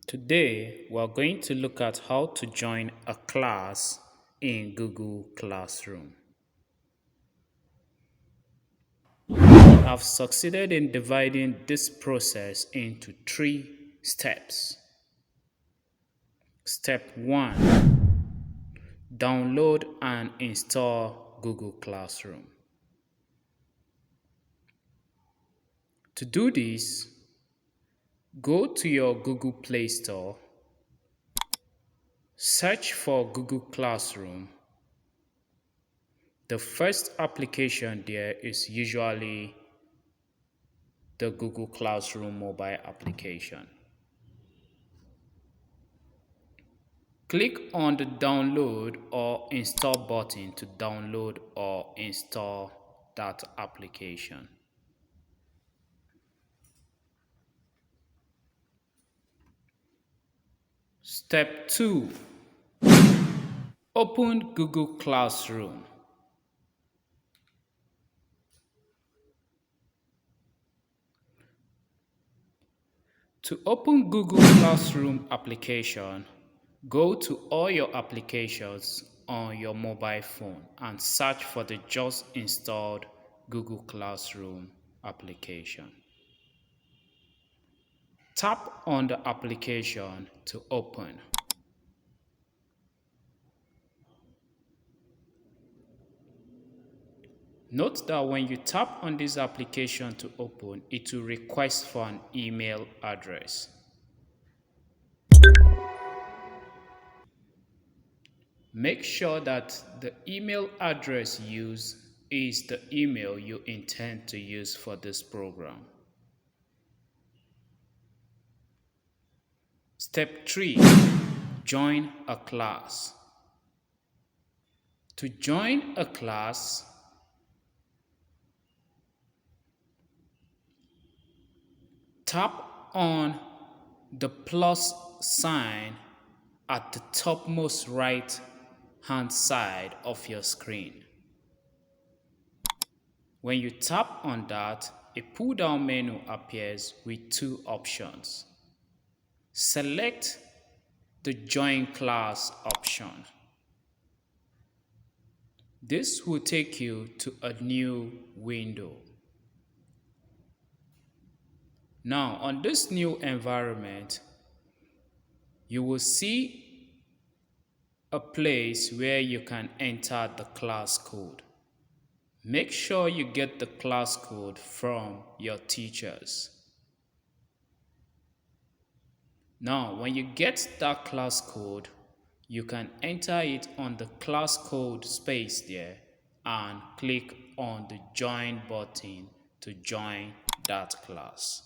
Today, we're going to look at how to join a class in Google Classroom. I've succeeded in dividing this process into 3 steps. Step 1. Download and install Google Classroom. To do this, go to your Google Play Store, search for Google Classroom. The first application there is usually the Google Classroom mobile application. Click on the download or install button to download or install that application. Step 2. Open Google Classroom. To open Google Classroom application, go to all your applications on your mobile phone and search for the just installed Google Classroom application. Tap on the application to open. Note that when you tap on this application to open, it will request for an email address. Make sure that the email address used is the email you intend to use for this program. Step 3. Join a class. To join a class, tap on the plus sign at the topmost right hand side of your screen. When you tap on that, a pull-down menu appears with 2 options. Select the Join Class option. This will take you to a new window. Now, on this new environment, you will see a place where you can enter the class code. Make sure you get the class code from your teachers. Now, when you get that class code, you can enter it on the class code space there and click on the join button to join that class.